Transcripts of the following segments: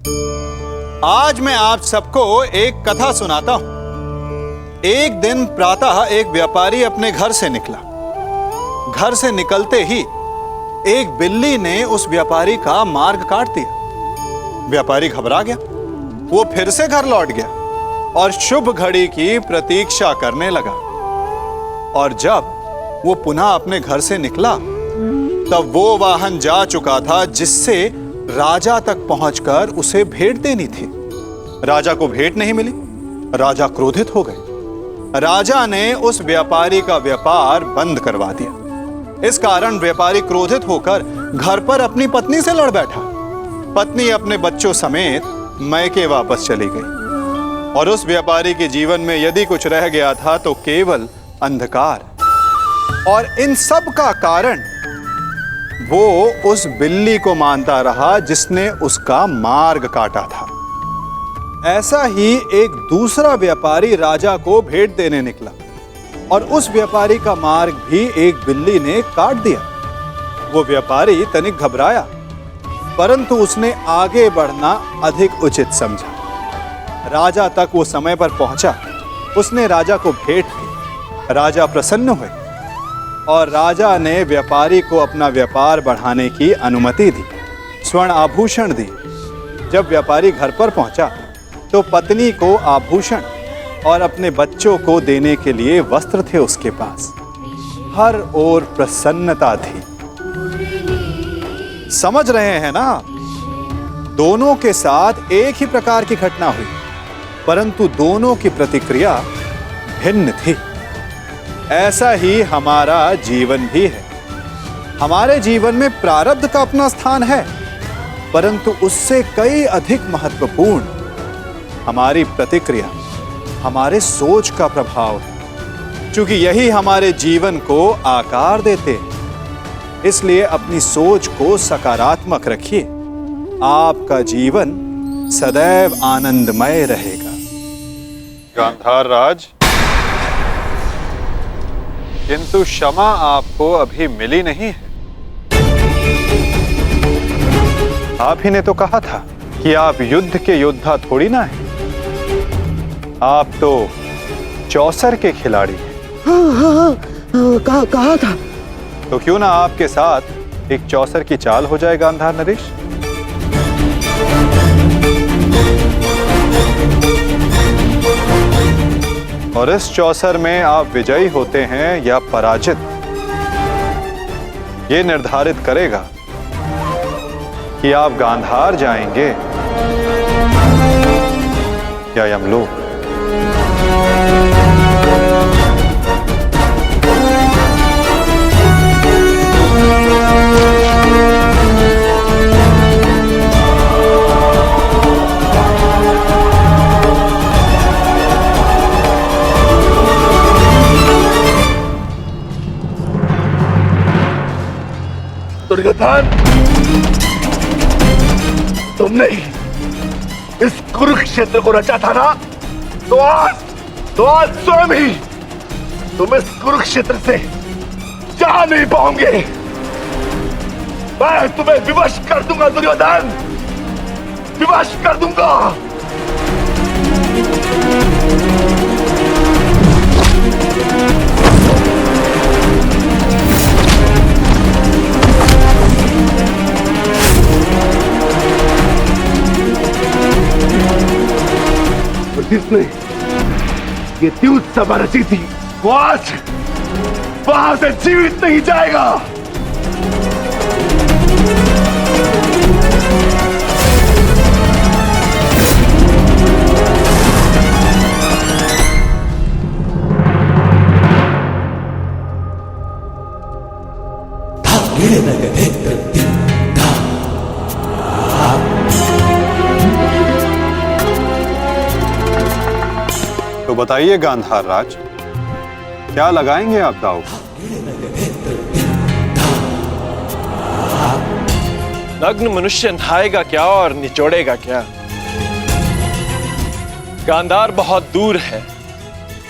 आज मैं आप सबको एक कथा सुनाता हूं। एक दिन प्रातः एक व्यापारी अपने घर से निकला। घर से निकलते ही एक बिल्ली ने उस व्यापारी का मार्ग काट दिया। व्यापारी घबरा गया। वो फिर से घर लौट गया और शुभ घड़ी की प्रतीक्षा करने लगा। और जब वो पुनः अपने घर से निकला तब वो वाहन जा चुका था जिससे राजा तक पहुंचकर उसे भेंट देनी थी। राजा को भेंट नहीं मिली। राजा क्रोधित हो गए। राजा ने उस व्यापारी का व्यापार बंद करवा दिया। इस कारण व्यापारी क्रोधित होकर घर पर अपनी पत्नी से लड़ बैठा। पत्नी अपने बच्चों समेत मैके वापस चली गई और उस व्यापारी के जीवन में यदि कुछ रह गया था तो केवल अंधकार। और इन सब का कारण वो उस बिल्ली को मानता रहा जिसने उसका मार्ग काटा था। ऐसा ही एक दूसरा व्यापारी राजा को भेंट देने निकला और उस व्यापारी का मार्ग भी एक बिल्ली ने काट दिया। वो व्यापारी तनिक घबराया, परंतु उसने आगे बढ़ना अधिक उचित समझा। राजा तक वो समय पर पहुंचा। उसने राजा को भेंट दी। राजा प्रसन्न हुए और राजा ने व्यापारी को अपना व्यापार बढ़ाने की अनुमति दी, स्वर्ण आभूषण दी। जब व्यापारी घर पर पहुंचा तो पत्नी को आभूषण और अपने बच्चों को देने के लिए वस्त्र थे उसके पास। हर ओर प्रसन्नता थी। समझ रहे हैं ना? दोनों के साथ एक ही प्रकार की घटना हुई, परंतु दोनों की प्रतिक्रिया भिन्न थी। ऐसा ही हमारा जीवन भी है। हमारे जीवन में प्रारब्ध का अपना स्थान है, परंतु उससे कई अधिक महत्वपूर्ण हमारी प्रतिक्रिया, हमारे सोच का प्रभाव है, क्योंकि यही हमारे जीवन को आकार देते हैं। इसलिए अपनी सोच को सकारात्मक रखिए। आपका जीवन सदैव आनंदमय रहेगा। गांधार राज, किंतु क्षमा आपको अभी मिली नहीं है। आप ही ने तो कहा था कि आप युद्ध के योद्धा थोड़ी ना हैं। आप तो चौसर के खिलाड़ी हैं। हाँ, कहा था। तो क्यों ना आपके साथ एक चौसर की चाल हो जाए गांधार नरेश? और इस चौसर में आप विजयी होते हैं या पराजित, ये निर्धारित करेगा कि आप गांधार जाएंगे या यमलोक। दुर्योधन, तुमने इस कुरुक्षेत्र को रचा था ना, तो आज स्वयं ही तुम इस कुरुक्षेत्र से जा नहीं पाओगे। मैं तुम्हें विवश कर दूंगा दुर्योधन, विवश कर दूंगा। जिसने ये द्यूत सभा रची थी वो आज वहां से जीवित नहीं जाएगा। तो बताइए गांधार राज, क्या लगाएंगे आप दांव? नग्न मनुष्य नहाएगा क्या और निचोड़ेगा क्या? गांधार बहुत दूर है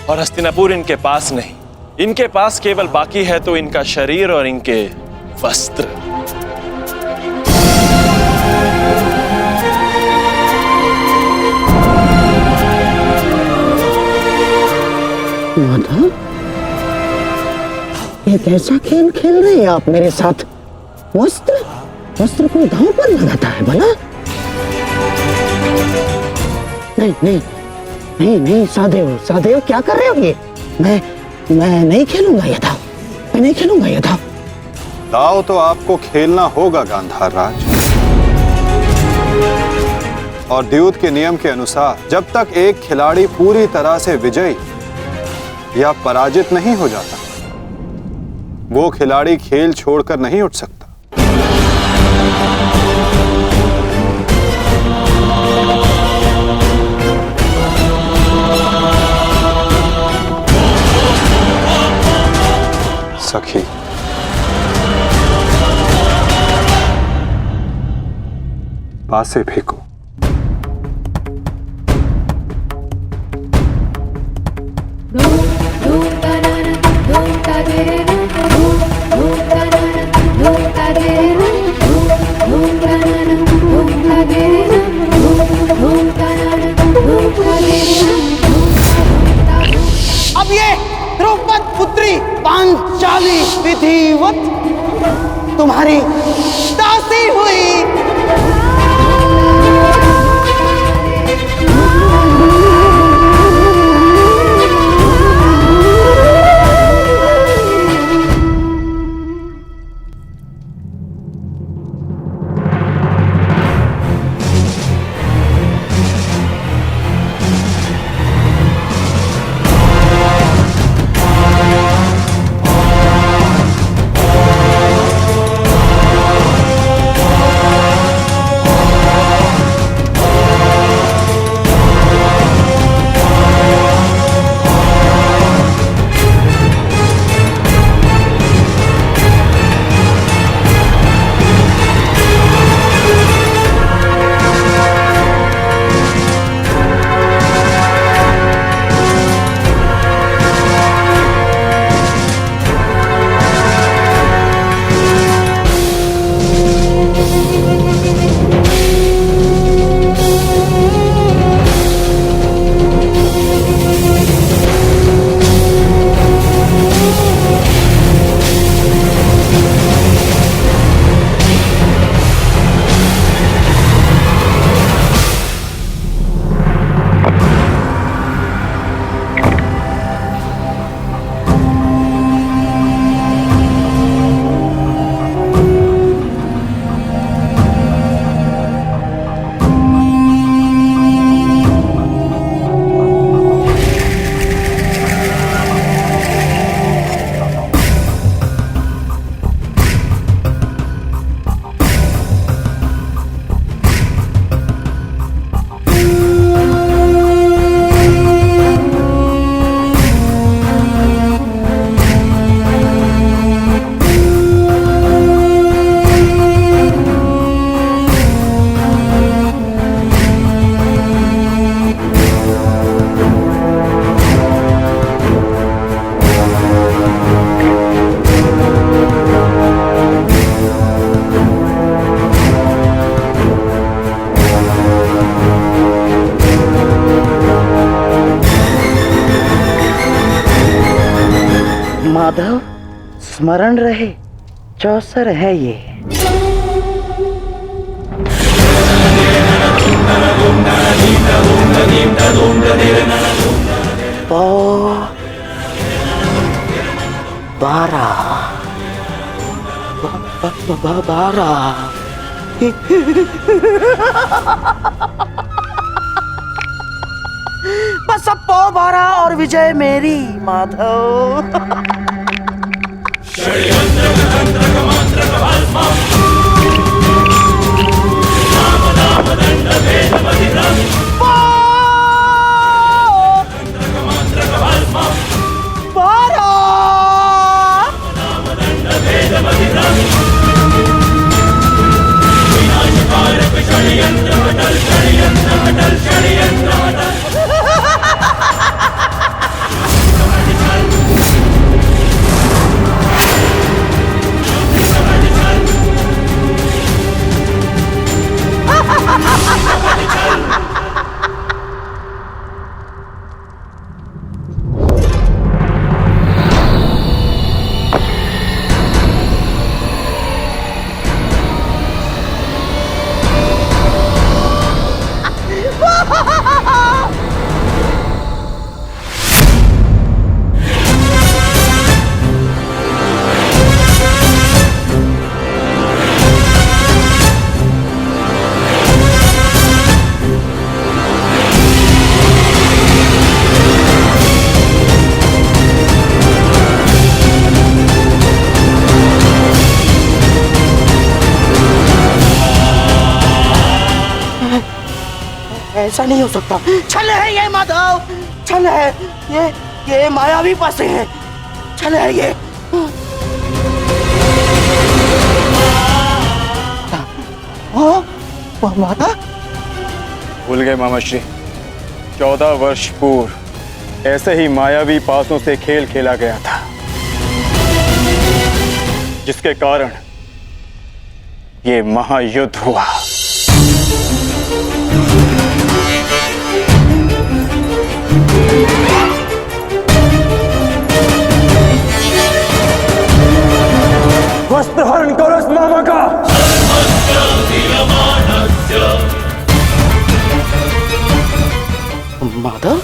और हस्तिनापुर इनके पास नहीं। इनके पास केवल बाकी है तो इनका शरीर और इनके वस्त्र। माधव, ये कैसा खेल खेल रहे हैं आप मेरे साथ? वस्त्र वस्त्र कोई दांव पर लगाता है भला? नहीं नहीं नहीं नहीं, सादेव सादेव, क्या कर रहे हो ये? मैं नहीं खेलूंगा ये दांव, मैं नहीं खेलूंगा ये दांव। दाव तो आपको खेलना होगा गांधार राज, और द्यूत के नियम के अनुसार जब तक एक खिलाड़ी पूरी तरह से विजयी या पराजित नहीं हो जाता, वो खिलाड़ी खेल छोड़कर नहीं उठ सकता। सखी, पासे फेंको। अब ये द्रौपद पुत्री पांचाली विधिवत तुम्हारी दासी हुई। माधव, स्मरण रहे, चौसर है ये। बारह बस अब पौ 12 और विजय मेरी माधव। ऐसा नहीं हो सकता। छल है ये माधव, छल है ये मायावी पासे है, छल है ये। माता भूल गए मामा श्री, 14 वर्ष पूर्व ऐसे ही मायावी पासों से खेल खेला गया था, जिसके कारण ये महायुद्ध हुआ। वस्त्र हरण करो इस मामा का। माधव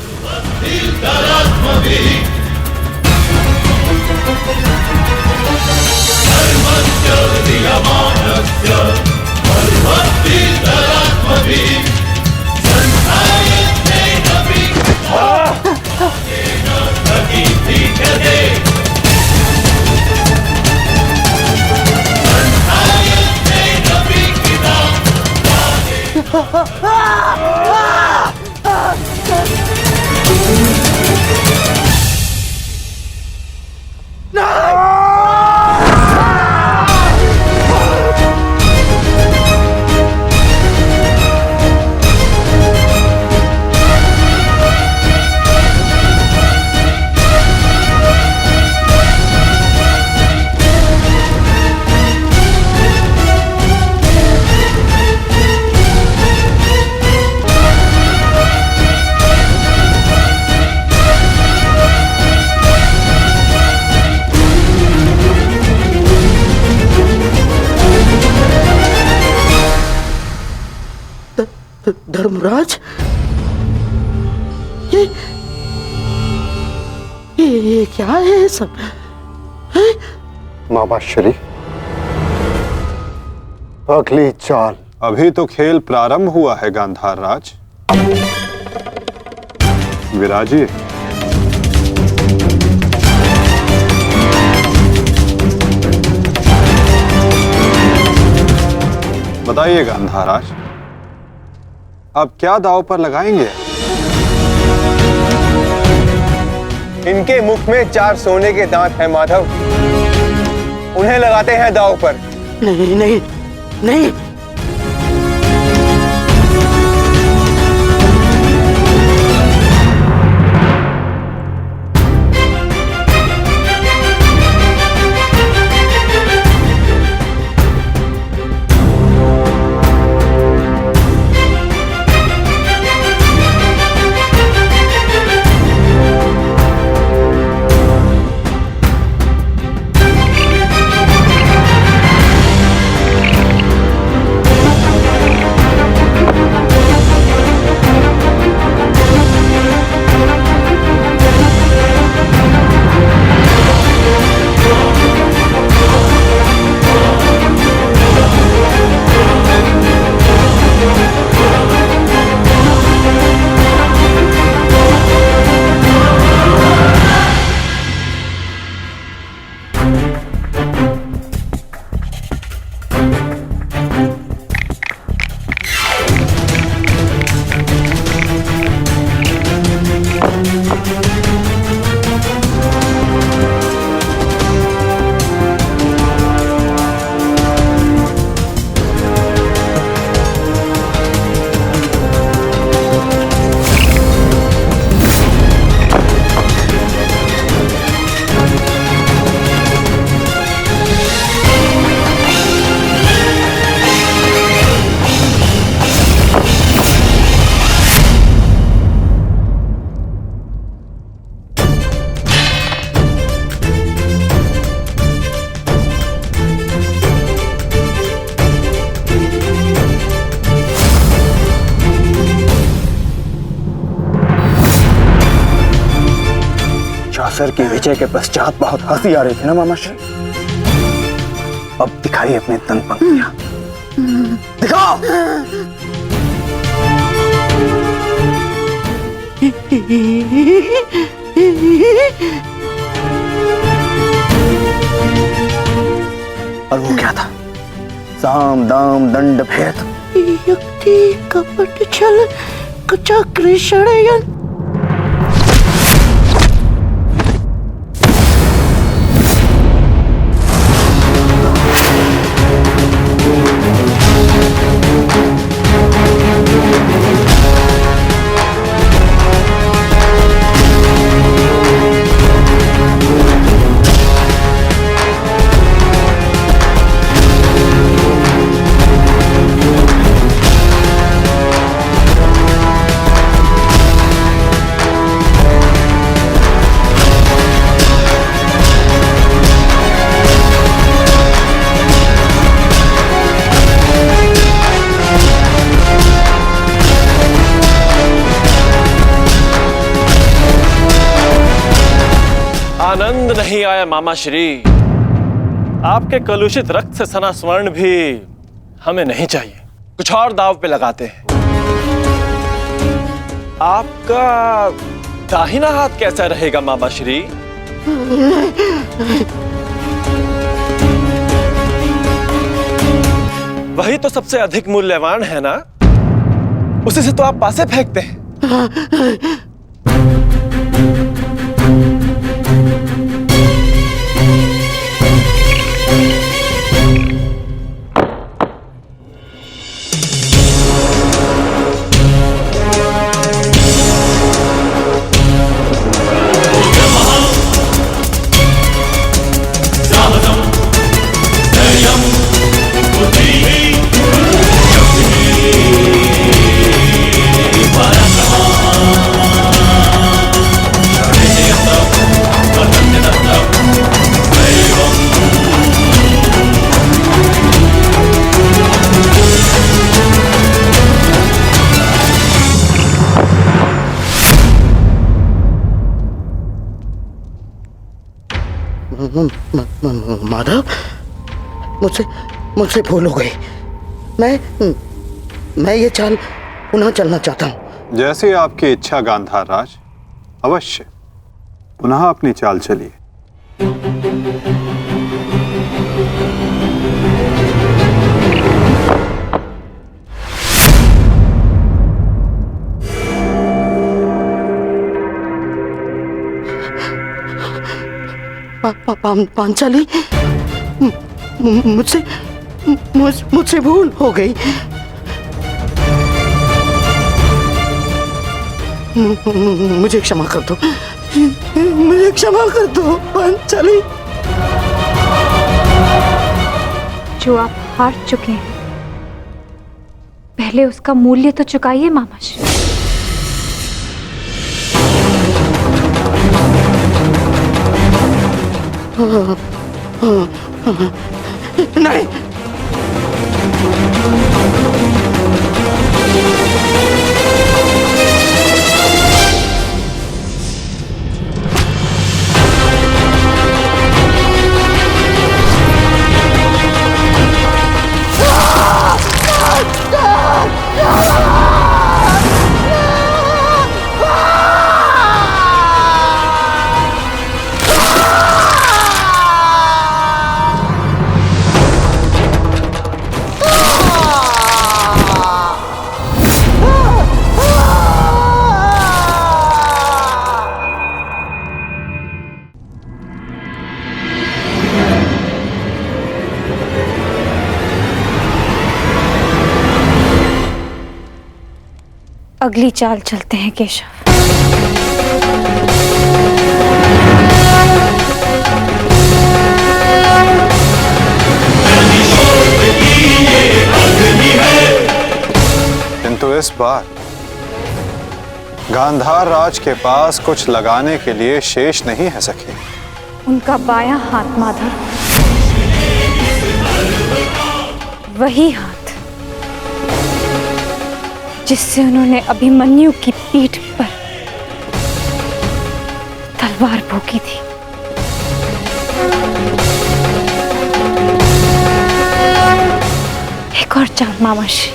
धर्मराज, ये क्या है सब? मामा श्री, अगली चाल। अभी तो खेल प्रारंभ हुआ है गांधार राज। विराजिए। बताइए गांधार राज, अब क्या दांव पर लगाएंगे? इनके मुख में 4 सोने के दांत हैं माधव, उन्हें लगाते हैं दांव पर। नहीं नहीं नहीं, व्यासर की विजय के पश्चात बहुत हंसी आ रही थी ना मामा श्री, अब दिखाई अपने तन पंक्तियां, दिखाओ। और वो क्या था? साम दाम दंड भेद, युक्ति कपट छल चक्र षडयंत्र। आनंद नहीं आया मामा श्री। आपके कलुषित रक्त से सना स्वर्ण भी हमें नहीं चाहिए। कुछ और दाव पे लगाते हैं। आपका दाहिना हाथ कैसा रहेगा मामा श्री? वही तो सबसे अधिक मूल्यवान है ना, उसी से तो आप पासे फेंकते हैं। माधव, मुझसे भूल हो गई। मैं ये चाल पुनः चलना चाहता हूँ। जैसी आपकी इच्छा गांधार राज, अवश्य पुनः अपनी चाल चलिए। पांचाली, मुझसे भूल हो गई। मुझे क्षमा कर दो, मुझे क्षमा कर दो पांचाली। जो आप हार चुके हैं, पहले उसका मूल्य तो चुकाइए मामाश्री। नहीं, अगली चाल चलते हैं केशव। किंतु इस बार गांधार राज के पास कुछ लगाने के लिए शेष नहीं है सखी। उनका बायां हाथ माधव, वही हाथ जिससे उन्होंने अभिमन्यु की पीठ पर तलवार भोंकी थी। एक और चाल मामाश्री।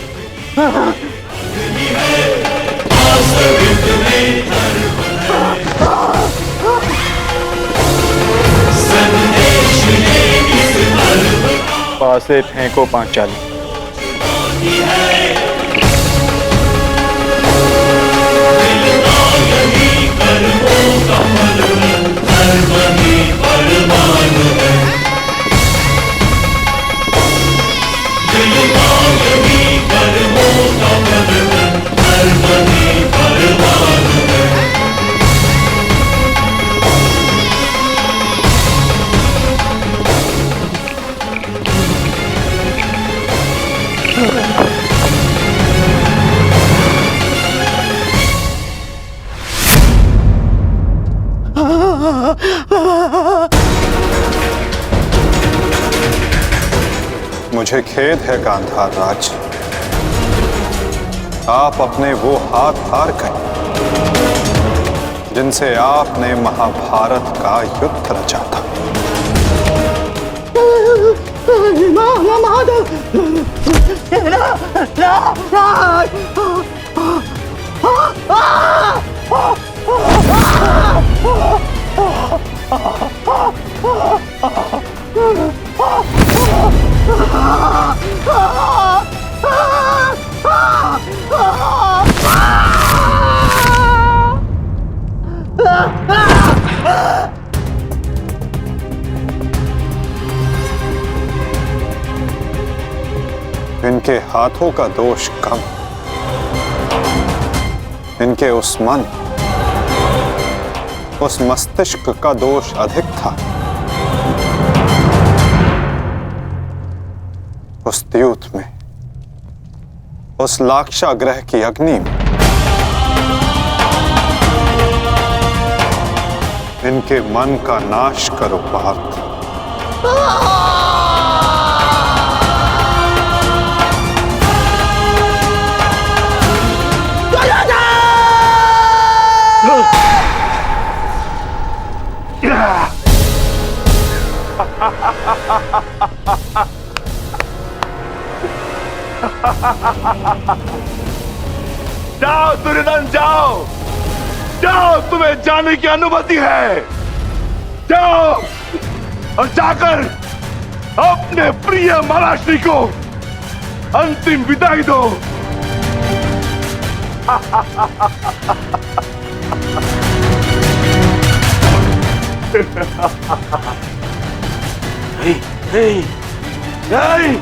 पासे फेंको पांचाली। मुझे खेद है गांधार राज, आप अपने वो हाथ हार गए जिनसे आपने महाभारत का युद्ध रचा था। इनके हाथों का दोष कम, इनके उस मन, उस मस्तिष्क का दोष अधिक था। उस द्यूत में, उस लाक्षागृह की अग्नि में इनके मन का नाश करो पार्थ। जाओ दुर्योधन, जाओ जाओ, तुम्हें जाने की अनुमति है। जाओ और जाकर अपने प्रिय महाराष्ट्री को अंतिम विदाई दो। नहीं, नहीं, नहीं।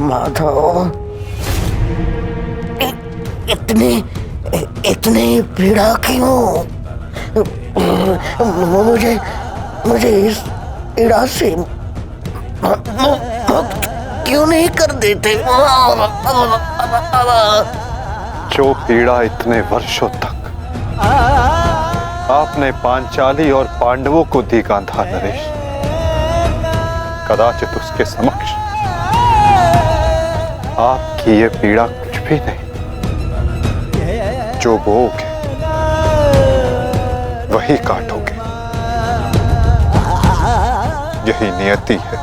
माधव, इतनी पीड़ा क्यों? मुझे इस पीड़ा से मुक्त क्यों नहीं कर देते? जो पीड़ा इतने वर्षों तक आपने पांचाली और पांडवों को दी गांधार नरेश, कदाचित उसके समक्ष आपकी ये पीड़ा कुछ भी नहीं। जो बोओगे वही काटोगे, यही नियति है।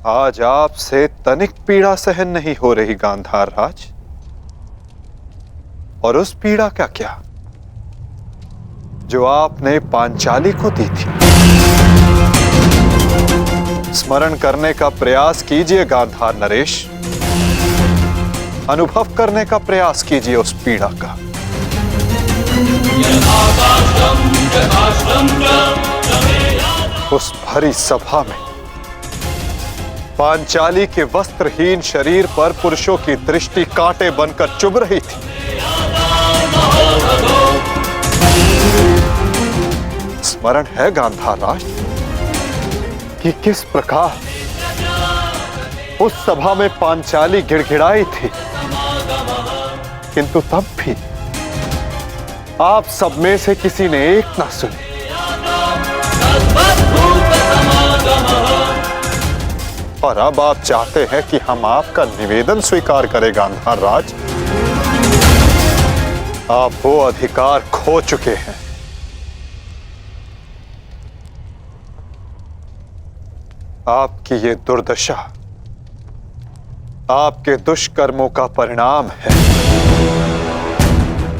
आज आपसे तनिक पीड़ा सहन नहीं हो रही गांधार राज, और उस पीड़ा का क्या जो आपने पांचाली को दी थी। स्मरण करने का प्रयास कीजिए गांधार नरेश, अनुभव करने का प्रयास कीजिए उस पीड़ा का। उस भरी सभा में पांचाली के वस्त्रहीन शरीर पर पुरुषों की दृष्टि कांटे बनकर चुभ रही थी। स्मरण है गांधार राज कि किस प्रकार उस सभा में पांचाली गिड़गिड़ाई थी, किंतु तब भी आप सब में से किसी ने एक ना सुनी। और अब आप चाहते हैं कि हम आपका निवेदन स्वीकार करें गांधार राज। आप वो अधिकार खो चुके हैं। आपकी ये दुर्दशा आपके दुष्कर्मों का परिणाम है।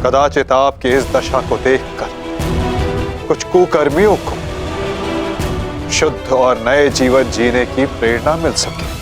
कदाचित आपकी इस दशा को देखकर कुछ कुकर्मियों को शुद्ध और नए जीवन जीने की प्रेरणा मिल सके।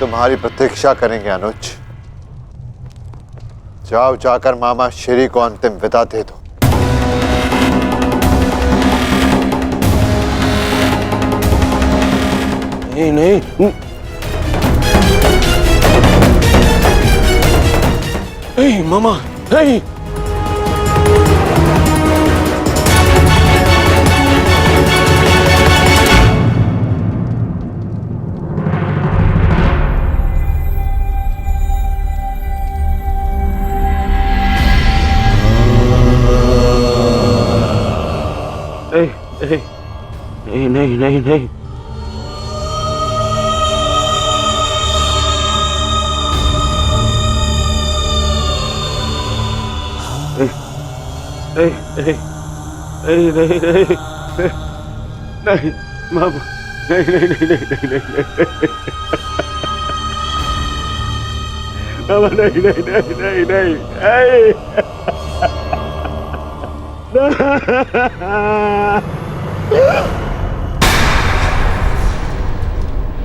तुम्हारी प्रतीक्षा करेंगे अनुज। जाओ, जाकर मामा श्री को अंतिम विदा दे दो। नहीं नहीं, नहीं मामा, नहीं। नहीं नहीं नहीं नहीं, नहीं नहीं नहीं नहीं नहीं मामा, नहीं नहीं नहीं नहीं नहीं मामा, नहीं नहीं नहीं नहीं नहीं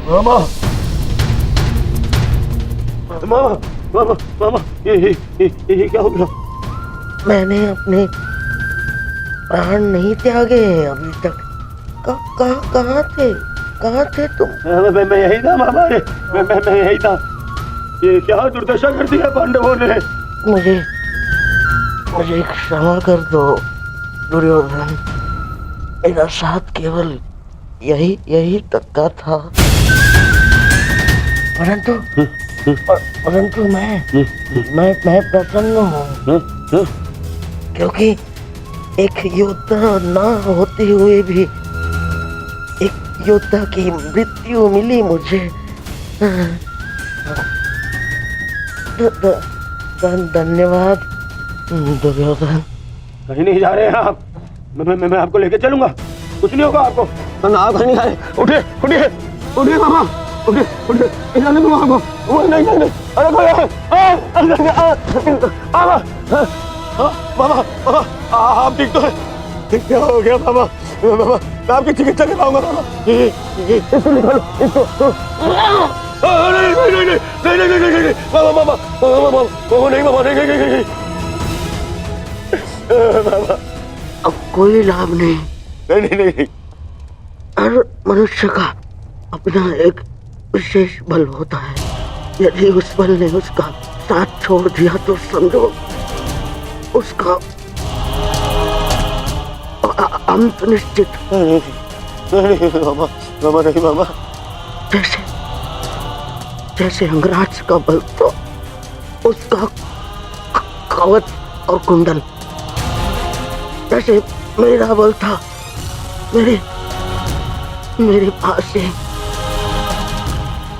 मामा, मामा, मामा, मामा, ये क्या हो गया? मैंने अपने प्राण नहीं त्यागे हैं अभी तक। कहाँ थे तुम? मैं यही था मामा, मैं यही था। ये क्या दुर्दशा कर दी है पांडवों ने? मुझे क्षमा कर दो दुर्योधन। मेरा साथ केवल यही तक का था, परंतु मैं प्रसन्न हूँ क्योंकि एक योद्धा ना होते हुए भी एक योद्धा की मृत्यु मिली मुझे। धन्यवाद दुर्योधन। कहीं नहीं जा रहे हैं आप? मैं आपको लेके चलूंगा, कुछ नहीं होगा आपको। आप कहीं नहीं जा रहे। उठिए उठिए उठिए मामा, उठिए जाने दो आपको। नहीं नहीं नहीं, अरे मामा, आप ठीक तो है? क्या हो गया मामा? मामा, मैं आपकी चिकित्सा करवाऊंगा मामा। इसको निकालो, इसको। नहीं नहीं नहीं नहीं नहीं नहीं नहीं, मामा मामा मामा, नहीं मामा, नहीं नहीं नहीं मामा। अब कोई लाभ नहीं। नहीं नहीं नहीं, हर मनुष्य का अपना एक विशेष बल होता है। यदि उस बल ने उसका साथ छोड़ दिया तो समझो उसका अंत निश्चित। नहीं मामा, मामा नहीं मामा। जैसे अंगराज का बल तो उसका कवच और कुंडल, जैसे मेरा बल था मेरे पास से।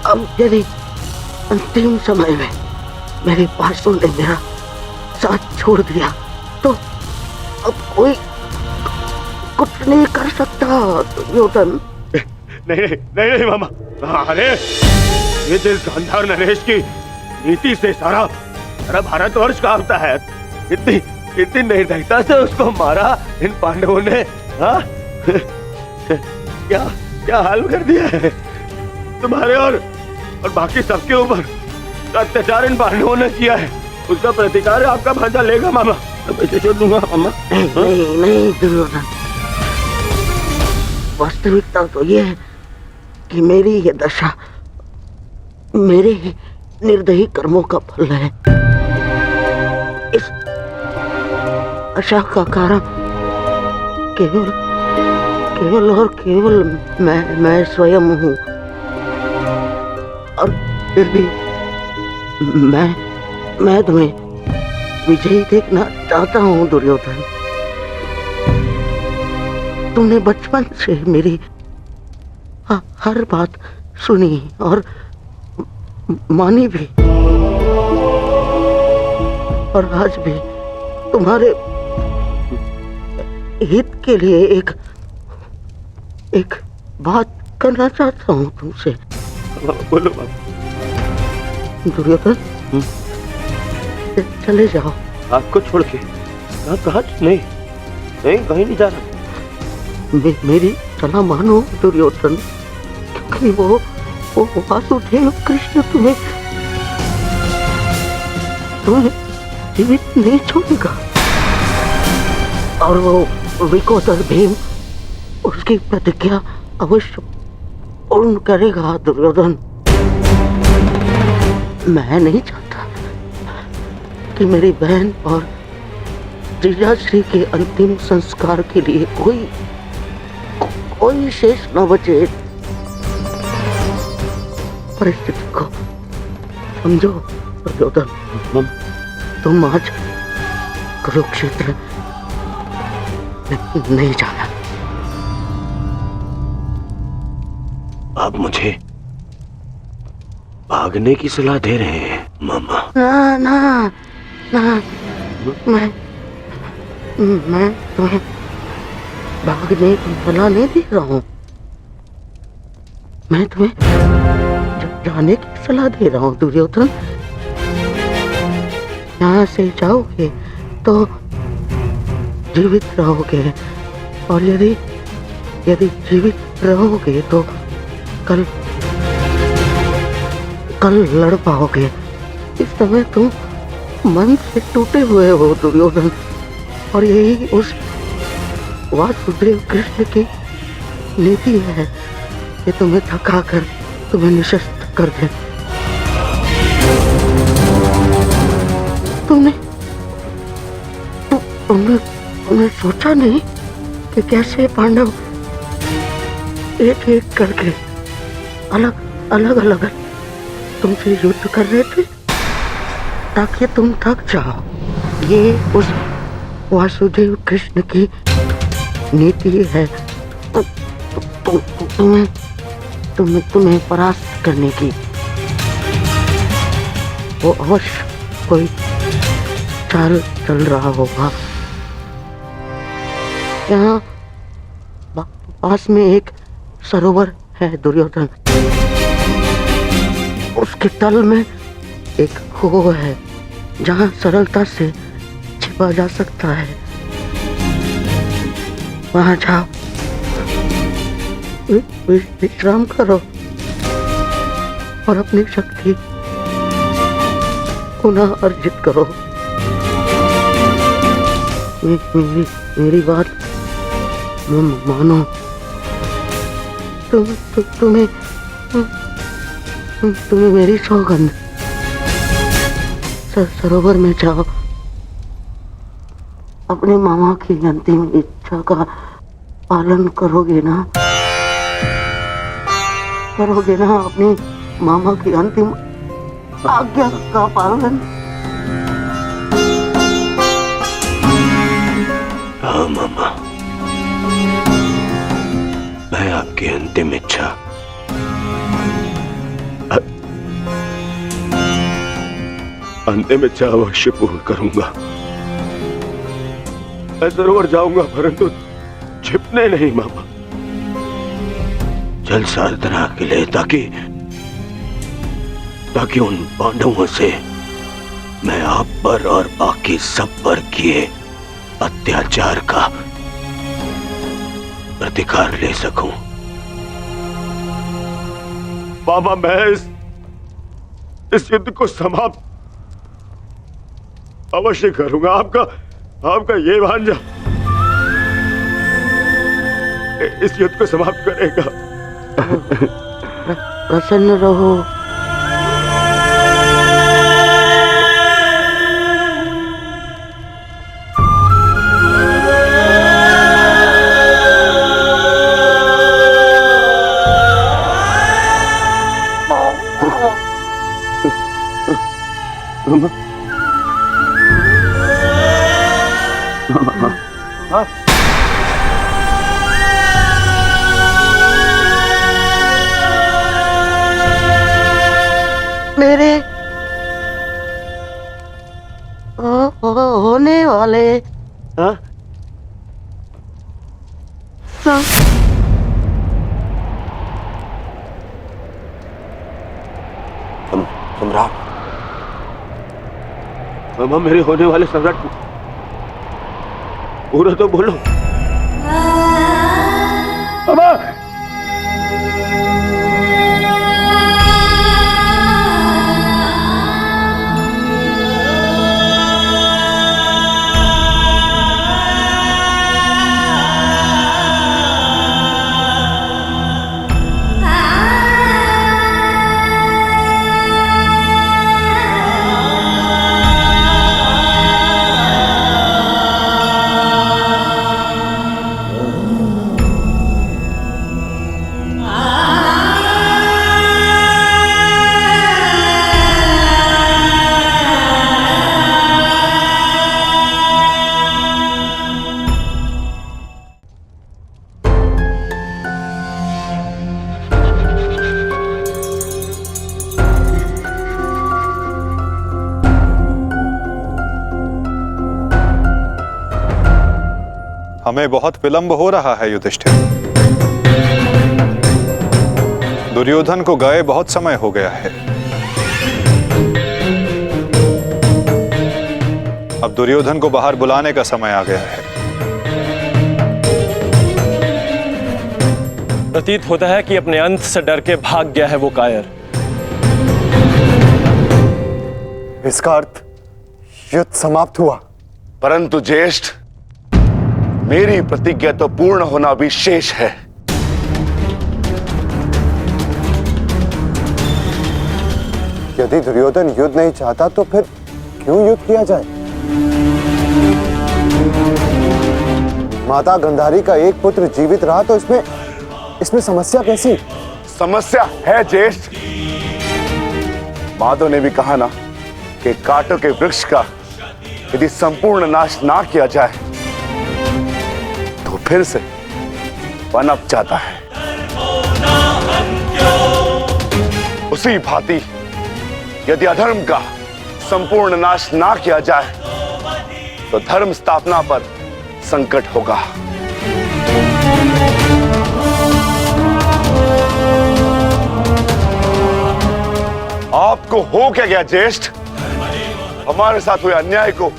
अब यदि अंतिम समय में मेरे पासों ने मेरा साथ छोड़ दिया तो अब कोई कुछ नहीं कर सकता दुर्योधन। नहीं नहीं नहीं मामा, अरे ये जिस गांधार नरेश की नीति से सारा भारतवर्ष कांपता है, इतनी निर्दयता से उसको मारा इन पांडवों ने। हाँ क्या हाल कर दिया है तुम्हारे और बाकी सबके ऊपर। अत्याचार इन पांडवों ने किया है, उसका प्रतिकार आपका भांजा लेगा मामा। मैं छोड़ दूंगा मामा। नहीं दुर्योधन, वास्तविकता तो ये है कि मेरी ये दशा मेरे ही निर्दयी कर्मों का फल है। इस आशा का कारण केवल और केवल मैं स्वयं हूँ। और फिर भी मैं तुम्हें विजयी देखना चाहता हूँ दुर्योधन। तुमने बचपन से मेरी हर बात सुनी और मानी भी, और आज भी तुम्हारे हित के लिए एक बात करना चाहता हूँ तुमसे। बोलो दुर्योधन, चले जाओ। आपको छोड़ के? कहा? नहीं कहीं नहीं जा रहा। मेरी सलाह मानो दुर्योधन, क्योंकि वो वो वासुदेव कृष्ण तुम्हें जीवित नहीं छोड़ेगा, और वो विकोदर भीम उसकी प्रतिज्ञा अवश्य पूर्ण करेगा। दुर्योधन, मैं नहीं चाहता कि मेरी बहन और जीजाश्री के अंतिम संस्कार के लिए कोई शेष न बचे। परिस्थिति को समझो दुर्योधन, तुम आज कुरुक्षेत्र नहीं जाना। आप मुझे भागने की सलाह दे रहे हैं मामा? ना ना ना, मैं तुम्हें भागने की सलाह नहीं दे रहा हूँ, मैं तुम्हें जाने की सलाह दे रहा हूँ। दुर्योधन, यहाँ से जाओगे तो जीवित रहोगे, और यदि जीवित रहोगे तो कल लड़ पाओगे। इस समय तुम मन से टूटे हुए हो दुर्योधन, और यही उस वासुदेव कृष्ण की नीति है कि तुम्हें थकाकर तुम्हें निशस्त्र कर दे। तुमने सोचा नहीं कि कैसे पांडव एक एक करके अलग तुमसे युद्ध कर रहे थे ताकि तुम थक जाओ। ये उस वासुदेव कृष्ण की नीति है तुम्हें परास्त करने की। वो अवश्य कोई चाल चल रहा होगा। यहाँ पास में एक सरोवर है दुर्योधन, उसके तल में एक कुआं है जहाँ सरलता से छिपा जा सकता है। वहाँ जाओ, विश्राम करो और अपनी शक्ति पुनः अर्जित करो। मेरी बात मानो। तुम्हें मेरी सौगंध। सरोवर में जाओ, अपने मामा की अंतिम इच्छा का पालन करोगे ना? अपनी मामा की अंतिम आज्ञा का पालन? हाँ मामा, मैं आपकी अंतिम इच्छा अवश्य पूर्ण करूंगा। मैं सरोवर जाऊंगा, परंतु छिपने नहीं मामा, जल साधना के लिए, ताकि उन पांडवों से मैं आप पर और बाकी सब पर किए अत्याचार का प्रतिकार ले सकूं। मामा, मैं इस युद्ध को समाप्त अवश्य करूंगा। आपका ये भांजा इस युद्ध को समाप्त करेगा। प्रसन्न रहो। मेरे होने वाले सम्राट, मामा, मेरे होने वाले सम्राट पूरा तो बोलो। मामा, हमें बहुत विलंब हो रहा है युधिष्ठिर। दुर्योधन को गए बहुत समय हो गया है। अब दुर्योधन को बाहर बुलाने का समय आ गया है। प्रतीत होता है कि अपने अंत से डर के भाग गया है वो कायर। इसका अर्थ युद्ध समाप्त हुआ। परंतु ज्येष्ठ, मेरी प्रतिज्ञा तो पूर्ण होना भी शेष है। यदि दुर्योधन युद्ध नहीं चाहता तो फिर क्यों युद्ध किया जाए? माता गांधारी का एक पुत्र जीवित रहा तो इसमें समस्या कैसी? समस्या है ज्येष्ठ। माधव ने भी कहा ना कि कांटों के वृक्ष का यदि संपूर्ण नाश ना किया जाए तो फिर से पनप जाता है। उसी भांति यदि अधर्म का संपूर्ण नाश ना किया जाए तो धर्म स्थापना पर संकट होगा। आपको हो क्या गया ज्येष्ठ? हमारे साथ हुए अन्याय को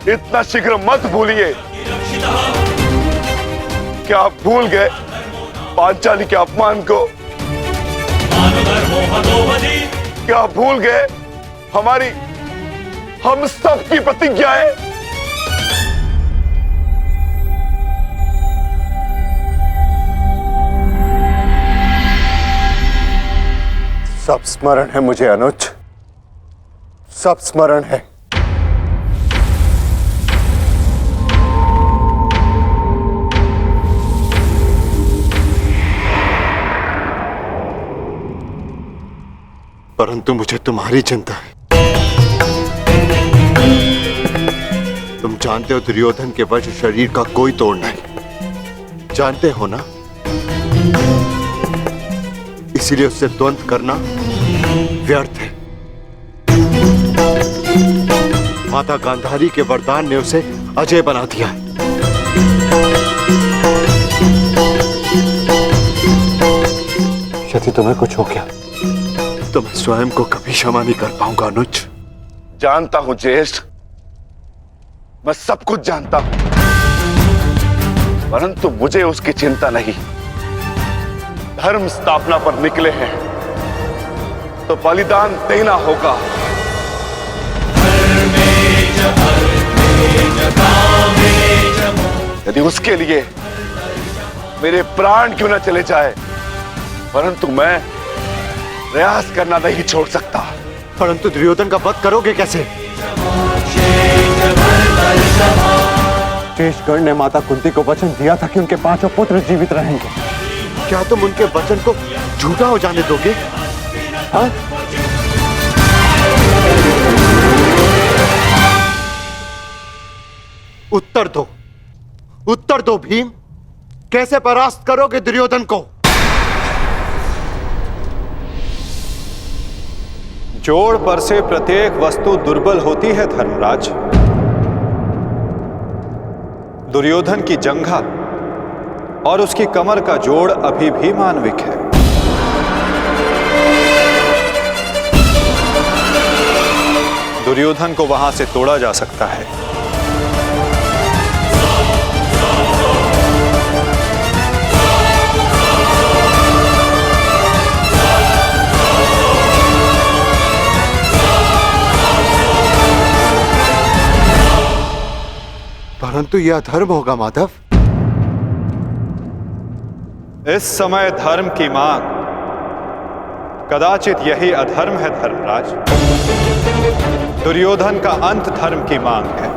इतना शीघ्र मत भूलिए। क्या आप भूल गए पांचाली के अपमान को? क्या आप भूल गए हम सब की प्रतिज्ञाएं? सब स्मरण है मुझे अनुज, सब स्मरण है। परंतु मुझे तुम्हारी चिंता है। तुम जानते हो दुर्योधन के वश शरीर का कोई तोड़ नहीं, जानते हो ना? इसीलिए उससे द्वंद्व करना व्यर्थ है। माता गांधारी के वरदान ने उसे अजय बना दिया है। यदि तुम्हें कुछ हो गया तो मैं स्वयं को कभी क्षमा नहीं कर पाऊंगा अनुज। जानता हूं ज्येष्ठ, मैं सब कुछ जानता हूं, परंतु मुझे उसकी चिंता नहीं। धर्म स्थापना पर निकले हैं तो बलिदान देना होगा। यदि उसके लिए मेरे प्राण क्यों न चले जाए, परंतु मैं प्रयास करना नहीं छोड़ सकता। परंतु दुर्योधन का वध करोगे कैसे? शेषगढ़ ने माता कुंती को वचन दिया था कि उनके 5 पुत्र जीवित रहेंगे। क्या तुम उनके वचन को झूठा हो जाने दोगे? हाँ? उत्तर दो भीम, कैसे परास्त करोगे दुर्योधन को? जोड़ पर से प्रत्येक वस्तु दुर्बल होती है धर्मराज। दुर्योधन की जंघा और उसकी कमर का जोड़ अभी भी मानविक है। दुर्योधन को वहां से तोड़ा जा सकता है। परंतु यह अधर्म होगा माधव। इस समय धर्म की मांग, कदाचित यही अधर्म है धर्मराज। दुर्योधन का अंत धर्म की मांग है।